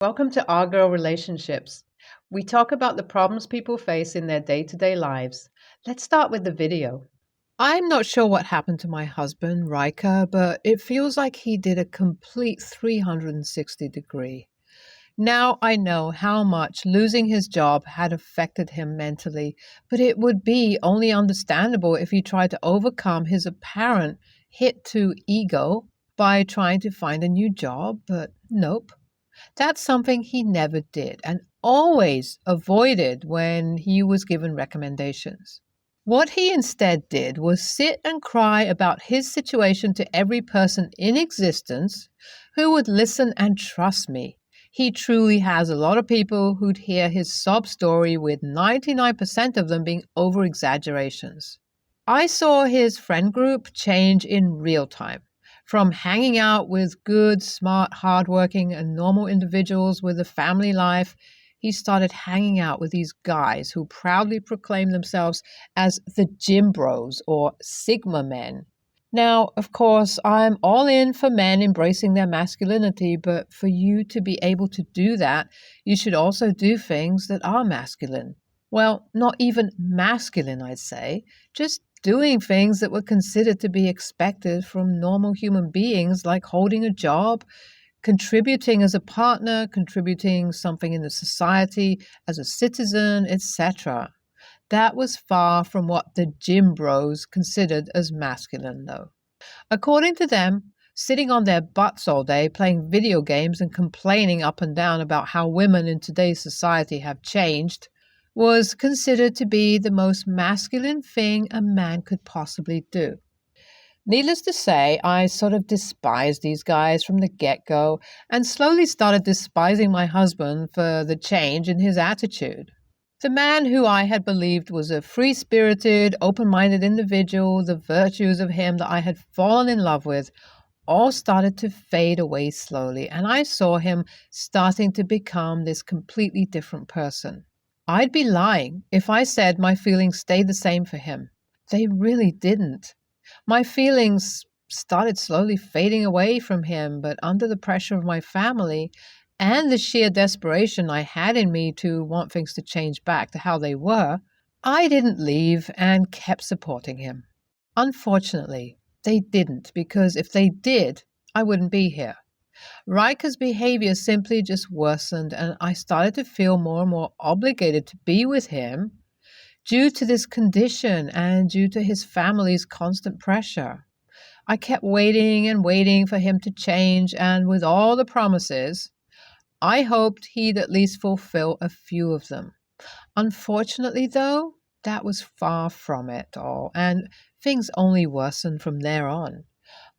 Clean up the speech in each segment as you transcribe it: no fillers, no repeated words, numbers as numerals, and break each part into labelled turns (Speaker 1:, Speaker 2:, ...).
Speaker 1: Welcome to Our Girl Relationships. We talk about the problems people face in their day to day lives. Let's start with the video. I'm not sure what happened to my husband, Ryker, but it feels like he did a complete 360-degree. Now I know how much losing his job had affected him mentally, but it would be only understandable if he tried to overcome his apparent hit to ego by trying to find a new job, but nope. That's something he never did and always avoided when he was given recommendations. What he instead did was sit and cry about his situation to every person in existence who would listen and trust me. He truly has a lot of people who'd hear his sob story, with 99% of them being over exaggerations. I saw his friend group change in real time. From hanging out with good, smart, hardworking, and normal individuals with a family life, he started hanging out with these guys who proudly proclaim themselves as the gym bros or Sigma men. Now, of course, I'm all in for men embracing their masculinity, but for you to be able to do that, you should also do things that are masculine. Well, not even masculine, I'd say, just doing things that were considered to be expected from normal human beings, like holding a job, contributing as a partner, contributing something in the society as a citizen, etc. That was far from what the gym bros considered as masculine, though. According to them, sitting on their butts all day playing video games and complaining up and down about how women in today's society have changed was considered to be the most masculine thing a man could possibly do. Needless to say, I sort of despised these guys from the get-go and slowly started despising my husband for the change in his attitude. The man who I had believed was a free-spirited, open-minded individual, the virtues of him that I had fallen in love with, all started to fade away slowly, and I saw him starting to become this completely different person. I'd be lying if I said my feelings stayed the same for him. They really didn't. My feelings started slowly fading away from him, but under the pressure of my family and the sheer desperation I had in me to want things to change back to how they were, I didn't leave and kept supporting him. Unfortunately, they didn't, because if they did, I wouldn't be here. Ryker's behavior simply just worsened, and I started to feel more and more obligated to be with him due to this condition and due to his family's constant pressure. I kept waiting and waiting for him to change, and with all the promises, I hoped he'd at least fulfill a few of them. Unfortunately, though, that was far from it all, and things only worsened from there on.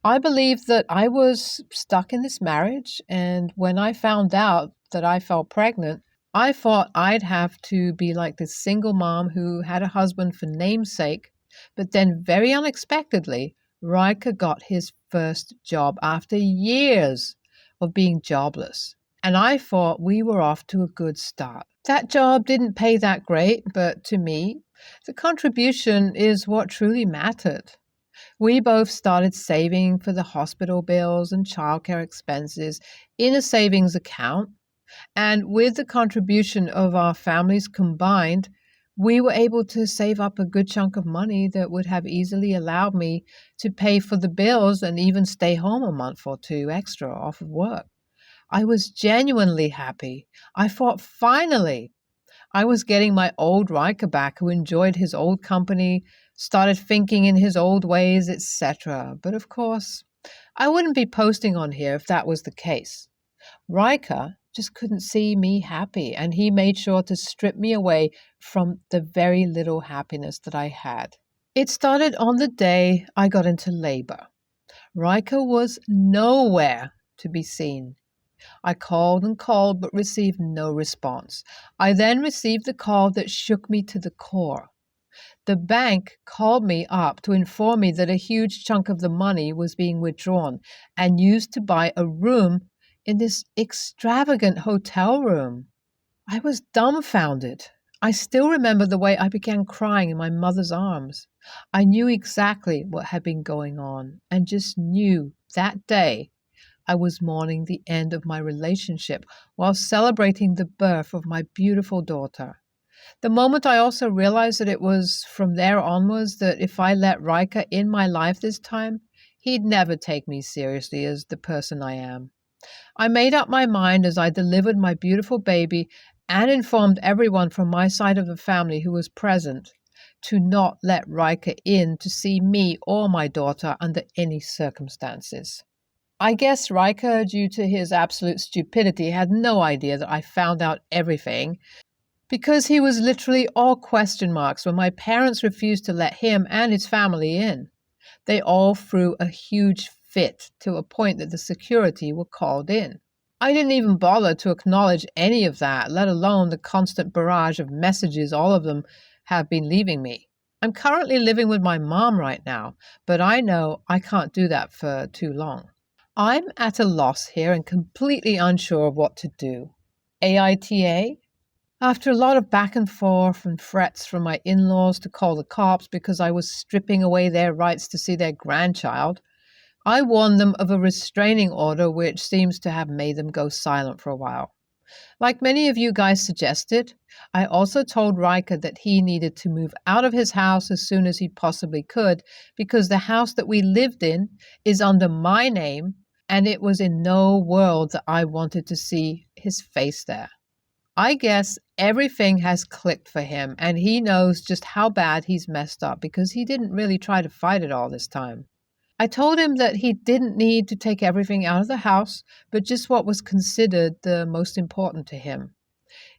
Speaker 1: I believed that I was stuck in this marriage, and when I found out that I fell pregnant, I thought I'd have to be like this single mom who had a husband for namesake, but then very unexpectedly, Ryker got his first job after years of being jobless, and I thought we were off to a good start. That job didn't pay that great, but to me, the contribution is what truly mattered. We both started saving for the hospital bills and childcare expenses in a savings account, and with the contribution of our families combined, we were able to save up a good chunk of money that would have easily allowed me to pay for the bills and even stay home a month or two extra off of work. I was genuinely happy. I thought finally I was getting my old Ryker back, who enjoyed his old company, started thinking in his old ways, etc. But of course, I wouldn't be posting on here if that was the case. Ryker just couldn't see me happy, and he made sure to strip me away from the very little happiness that I had. It started on the day I got into labor. Ryker was nowhere to be seen. I called and called, but received no response. I then received the call that shook me to the core. The bank called me up to inform me that a huge chunk of the money was being withdrawn and used to buy a room in this extravagant hotel room. I was dumbfounded. I still remember the way I began crying in my mother's arms. I knew exactly what had been going on and just knew that day I was mourning the end of my relationship while celebrating the birth of my beautiful daughter. The moment I also realized that it was from there onwards that if I let Ryker in my life this time, he'd never take me seriously as the person I am. I made up my mind as I delivered my beautiful baby and informed everyone from my side of the family who was present to not let Ryker in to see me or my daughter under any circumstances. I guess Ryker, due to his absolute stupidity, had no idea that I found out everything because he was literally all question marks when my parents refused to let him and his family in. They all threw a huge fit to a point that the security were called in. I didn't even bother to acknowledge any of that, let alone the constant barrage of messages all of them have been leaving me. I'm currently living with my mom right now, but I know I can't do that for too long. I'm at a loss here and completely unsure of what to do. AITA? After a lot of back and forth and threats from my in-laws to call the cops because I was stripping away their rights to see their grandchild, I warned them of a restraining order which seems to have made them go silent for a while. Like many of you guys suggested, I also told Ryker that he needed to move out of his house as soon as he possibly could because the house that we lived in is under my name and it was in no world that I wanted to see his face there. I guess everything has clicked for him and he knows just how bad he's messed up because he didn't really try to fight it all this time. I told him that he didn't need to take everything out of the house, but just what was considered the most important to him.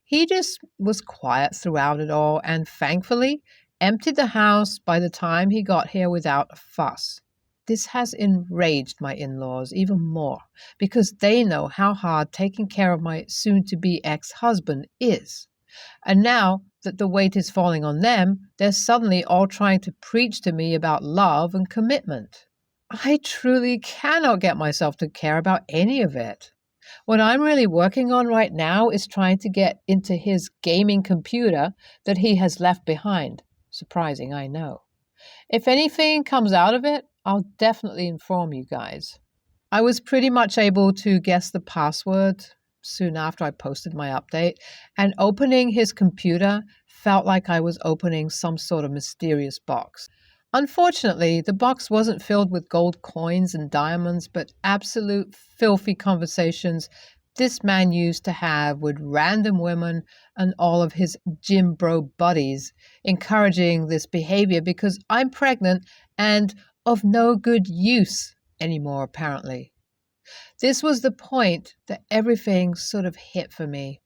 Speaker 1: He just was quiet throughout it all and thankfully emptied the house by the time he got here without a fuss. This has enraged my in-laws even more because they know how hard taking care of my soon-to-be ex-husband is. And now that the weight is falling on them, they're suddenly all trying to preach to me about love and commitment. I truly cannot get myself to care about any of it. What I'm really working on right now is trying to get into his gaming computer that he has left behind. Surprising, I know. If anything comes out of it, I'll definitely inform you guys. I was pretty much able to guess the password soon after I posted my update, and opening his computer felt like I was opening some sort of mysterious box. Unfortunately, the box wasn't filled with gold coins and diamonds, but absolute filthy conversations this man used to have with random women and all of his gym bro buddies, encouraging this behavior because I'm pregnant and of no good use anymore, apparently. This was the point that everything sort of hit for me.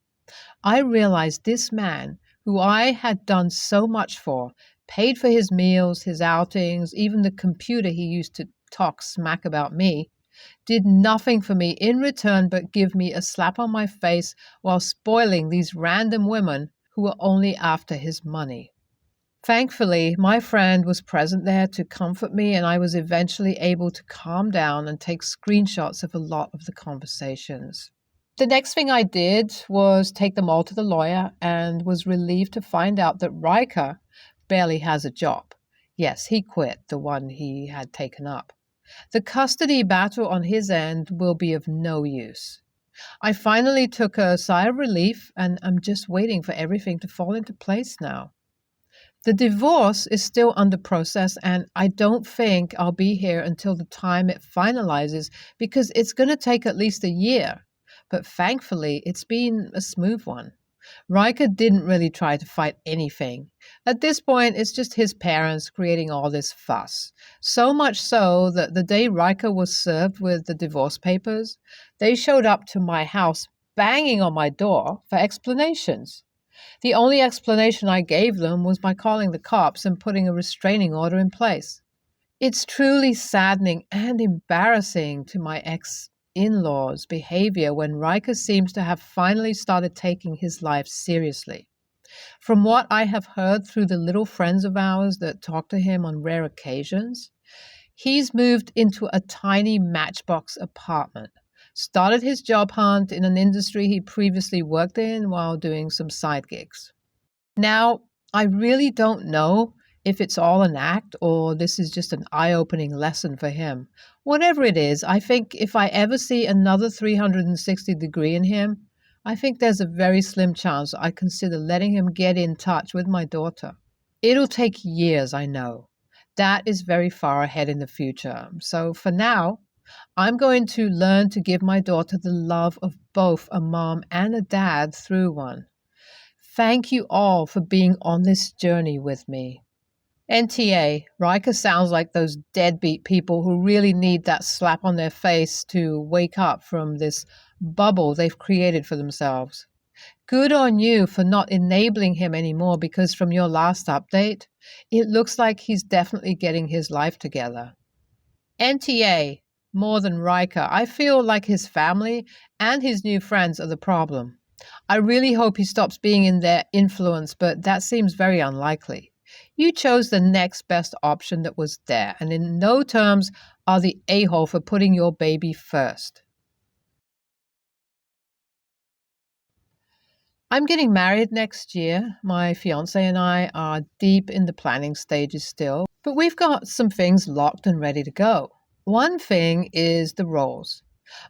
Speaker 1: I realized this man, who I had done so much for, paid for his meals, his outings, even the computer he used to talk smack about me, did nothing for me in return but give me a slap on my face while spoiling these random women who were only after his money. Thankfully, my friend was present there to comfort me, and I was eventually able to calm down and take screenshots of a lot of the conversations. The next thing I did was take them all to the lawyer and was relieved to find out that Ryker barely has a job. Yes, he quit the one he had taken up. The custody battle on his end will be of no use. I finally took a sigh of relief and I'm just waiting for everything to fall into place now. The divorce is still under process and I don't think I'll be here until the time it finalizes because it's going to take at least a year. But thankfully, it's been a smooth one. Ryker didn't really try to fight anything. At this point, it's just his parents creating all this fuss. So much so that the day Ryker was served with the divorce papers, they showed up to my house banging on my door for explanations. The only explanation I gave them was by calling the cops and putting a restraining order in place. It's truly saddening and embarrassing to my ex-in-laws' behavior when Ryker seems to have finally started taking his life seriously. From what I have heard through the little friends of ours that talk to him on rare occasions, he's moved into a tiny matchbox apartment, started his job hunt in an industry he previously worked in while doing some side gigs. Now, I really don't know if it's all an act or this is just an eye opening lesson for him. Whatever it is, I think if I ever see another 360-degree in him, I think there's a very slim chance I consider letting him get in touch with my daughter. It'll take years, I know. That is very far ahead in the future. So for now, I'm going to learn to give my daughter the love of both a mom and a dad through one. Thank you all for being on this journey with me. NTA, Ryker sounds like those deadbeat people who really need that slap on their face to wake up from this bubble they've created for themselves. Good on you for not enabling him anymore, because from your last update, it looks like he's definitely getting his life together. NTA, more than Ryker, I feel like his family and his new friends are the problem. I really hope he stops being in their influence, but that seems very unlikely. You chose the next best option that was there, and in no terms are the a-hole for putting your baby first. I'm getting married next year. My fiance and I are deep in the planning stages still, but we've got some things locked and ready to go. One thing is the roles.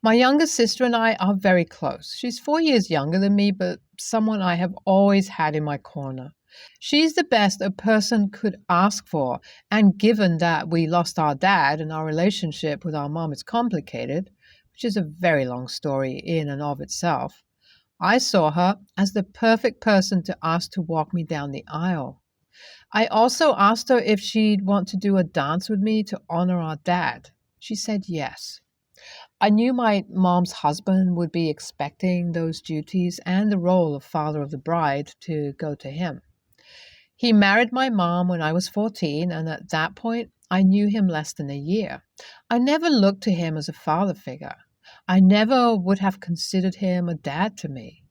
Speaker 1: My younger sister and I are very close. She's 4 years younger than me, but someone I have always had in my corner. She's the best a person could ask for, and given that we lost our dad and our relationship with our mom is complicated, which is a very long story in and of itself, I saw her as the perfect person to ask to walk me down the aisle. I also asked her if she'd want to do a dance with me to honor our dad. She said yes. I knew my mom's husband would be expecting those duties and the role of father of the bride to go to him. He married my mom when I was 14, and at that point, I knew him less than a year. I never looked to him as a father figure. I never would have considered him a dad to me.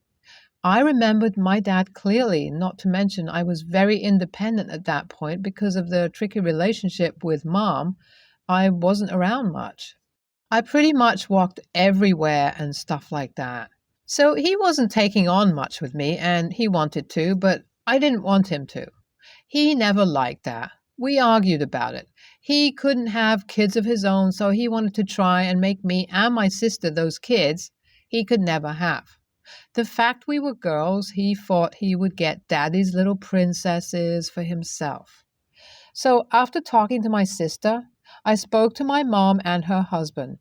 Speaker 1: I remembered my dad clearly, not to mention I was very independent at that point because of the tricky relationship with mom. I wasn't around much. I pretty much walked everywhere and stuff like that. So he wasn't taking on much with me, and he wanted to, but I didn't want him to. He never liked that. We argued about it. He couldn't have kids of his own, so he wanted to try and make me and my sister those kids he could never have. The fact we were girls, he thought he would get daddy's little princesses for himself. So after talking to my sister, I spoke to my mom and her husband,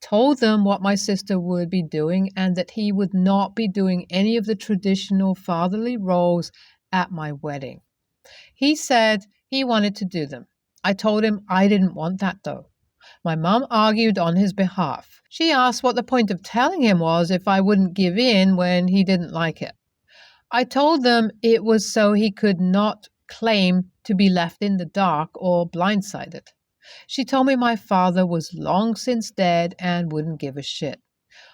Speaker 1: told them what my sister would be doing and that he would not be doing any of the traditional fatherly roles at my wedding. He said he wanted to do them. I told him I didn't want that though. My mom argued on his behalf. She asked what the point of telling him was if I wouldn't give in when he didn't like it. I told them it was so he could not claim to be left in the dark or blindsided. She told me my father was long since dead and wouldn't give a shit.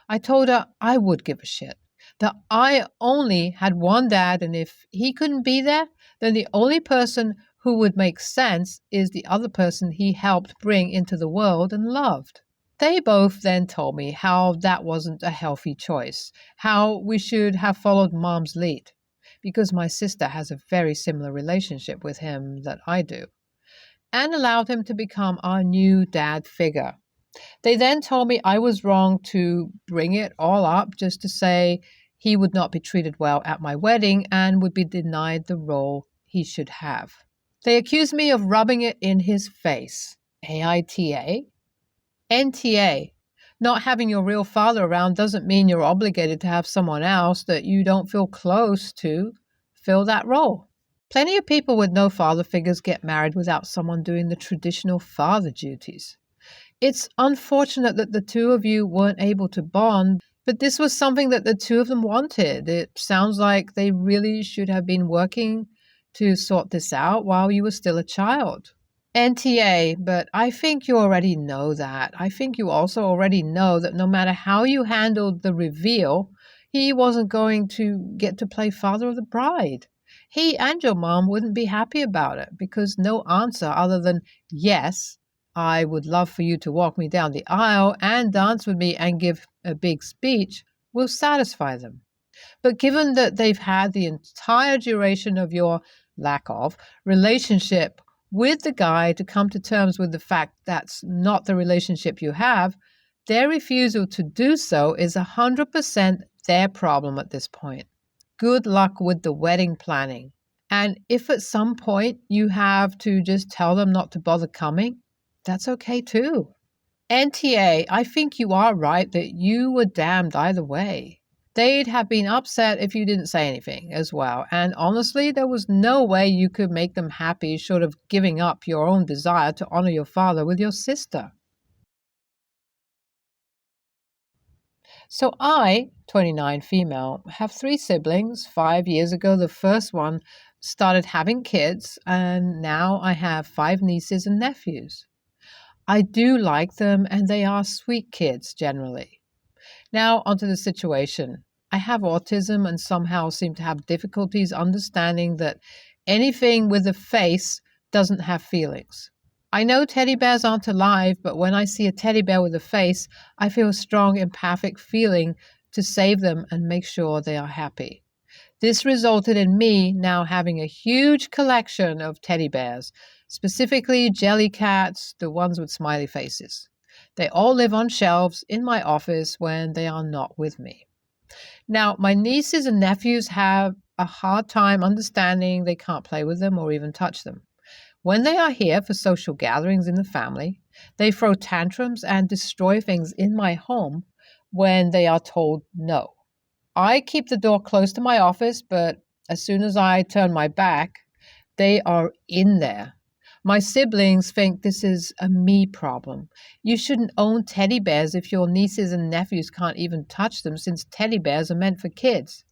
Speaker 1: I told her I would give a shit, that I only had one dad, and if he couldn't be there, then the only person who would make sense is the other person he helped bring into the world and loved. They both then told me how that wasn't a healthy choice, how we should have followed mom's lead, because my sister has a very similar relationship with him that I do, and allowed him to become our new dad figure. They then told me I was wrong to bring it all up just to say he would not be treated well at my wedding and would be denied the role he should have. They accused me of rubbing it in his face. AITA? NTA. Not having your real father around doesn't mean you're obligated to have someone else that you don't feel close to fill that role. Plenty of people with no father figures get married without someone doing the traditional father duties. It's unfortunate that the two of you weren't able to bond, but this was something that the two of them wanted. It sounds like they really should have been working to sort this out while you were still a child. NTA, but I think you already know that. I think you also already know that no matter how you handled the reveal, he wasn't going to get to play father of the bride. He and your mom wouldn't be happy about it because no answer other than, yes, I would love for you to walk me down the aisle and dance with me and give a big speech, will satisfy them. But given that they've had the entire duration of your lack of relationship with the guy to come to terms with the fact that's not the relationship you have, their refusal to do so is 100% their problem at this point. Good luck with the wedding planning. And if at some point you have to just tell them not to bother coming, that's okay too. NTA, I think you are right that you were damned either way. They'd have been upset if you didn't say anything as well. And honestly, there was no way you could make them happy short of giving up your own desire to honor your father with your sister. So I, 29 female, have 3 siblings. 5 years ago, the first one started having kids, and now I have 5 nieces and nephews. I do like them, and they are sweet kids generally. Now, onto the situation. I have autism and somehow seem to have difficulties understanding that anything with a face doesn't have feelings. I know teddy bears aren't alive, but when I see a teddy bear with a face, I feel a strong empathic feeling to save them and make sure they are happy. This resulted in me now having a huge collection of teddy bears, specifically jelly cats, the ones with smiley faces. They all live on shelves in my office when they are not with me. Now, my nieces and nephews have a hard time understanding they can't play with them or even touch them. When they are here for social gatherings in the family, they throw tantrums and destroy things in my home when they are told no. I keep the door close to my office, but as soon as I turn my back, they are in there. My siblings think this is a me problem. You shouldn't own teddy bears if your nieces and nephews can't even touch them, since teddy bears are meant for kids.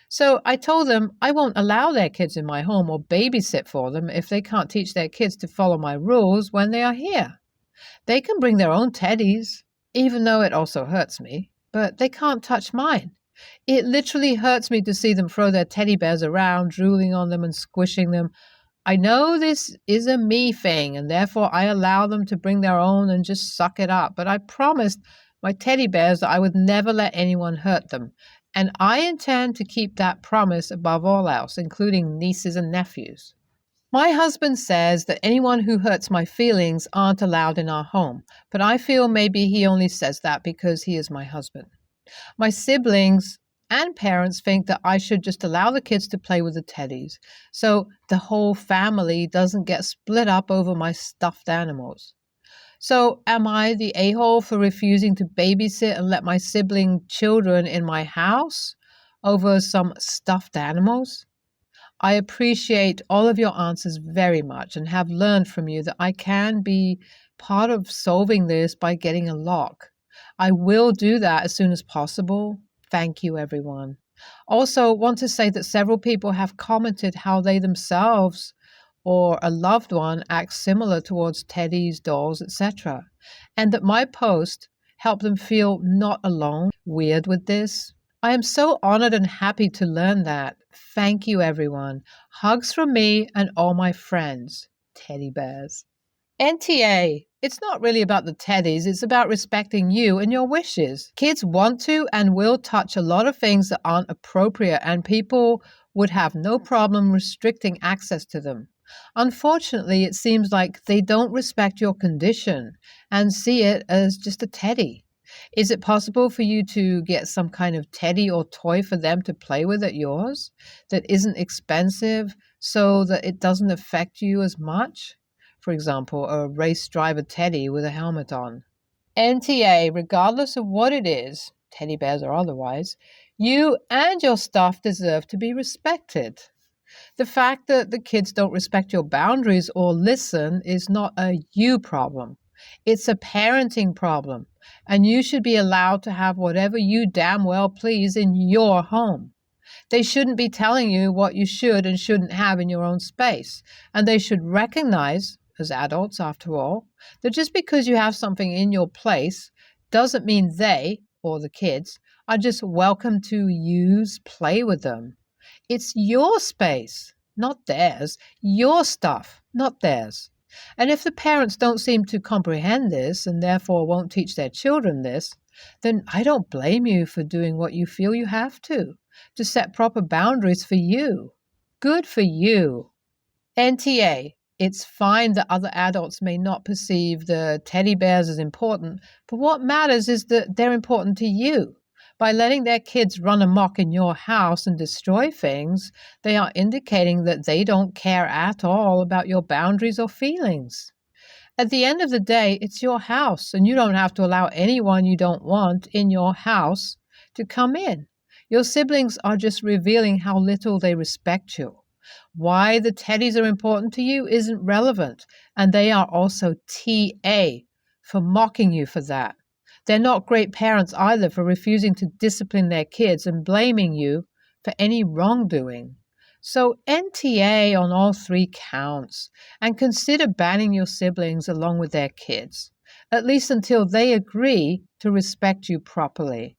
Speaker 1: So I told them I won't allow their kids in my home or babysit for them if they can't teach their kids to follow my rules when they are here. They can bring their own teddies, even though it also hurts me, but they can't touch mine. It literally hurts me to see them throw their teddy bears around, drooling on them and squishing them. I know this is a me thing, and therefore I allow them to bring their own and just suck it up, but I promised my teddy bears that I would never let anyone hurt them. And I intend to keep that promise above all else, including nieces and nephews. My husband says that anyone who hurts my feelings aren't allowed in our home, but I feel maybe he only says that because he is my husband. My siblings and parents think that I should just allow the kids to play with the teddies, so the whole family doesn't get split up over my stuffed animals. So am I the a-hole for refusing to babysit and let my sibling children in my house over some stuffed animals? I appreciate all of your answers very much and have learned from you that I can be part of solving this by getting a lock. I will do that as soon as possible. Thank you, everyone. Also, want to say that several people have commented how they themselves or a loved one acts similar towards teddies, dolls, etc., and that my post helped them feel not alone, weird with this. I am so honored and happy to learn that. Thank you, everyone. Hugs from me and all my friends. Teddy bears. NTA. It's not really about the teddies, it's about respecting you and your wishes. Kids want to and will touch a lot of things that aren't appropriate, and people would have no problem restricting access to them. Unfortunately, it seems like they don't respect your condition and see it as just a teddy. Is it possible for you to get some kind of teddy or toy for them to play with at yours that isn't expensive so that it doesn't affect you as much? For example, a race driver teddy with a helmet on. NTA, regardless of what it is, teddy bears or otherwise, you and your stuff deserve to be respected. The fact that the kids don't respect your boundaries or listen is not a you problem. It's a parenting problem, and you should be allowed to have whatever you damn well please in your home. They shouldn't be telling you what you should and shouldn't have in your own space, and they should recognize, as adults after all, that just because you have something in your place doesn't mean they, or the kids, are just welcome to use, play with them. It's your space, not theirs. Your stuff, not theirs. And if the parents don't seem to comprehend this and therefore won't teach their children this, then I don't blame you for doing what you feel you have to set proper boundaries for you. Good for you. NTA. It's fine that other adults may not perceive the teddy bears as important, but what matters is that they're important to you. By letting their kids run amok in your house and destroy things, they are indicating that they don't care at all about your boundaries or feelings. At the end of the day, it's your house, and you don't have to allow anyone you don't want in your house to come in. Your siblings are just revealing how little they respect you. Why the teddies are important to you isn't relevant, and they are also TA for mocking you for that. They're not great parents either for refusing to discipline their kids and blaming you for any wrongdoing. So NTA on all three counts, and consider banning your siblings along with their kids, at least until they agree to respect you properly.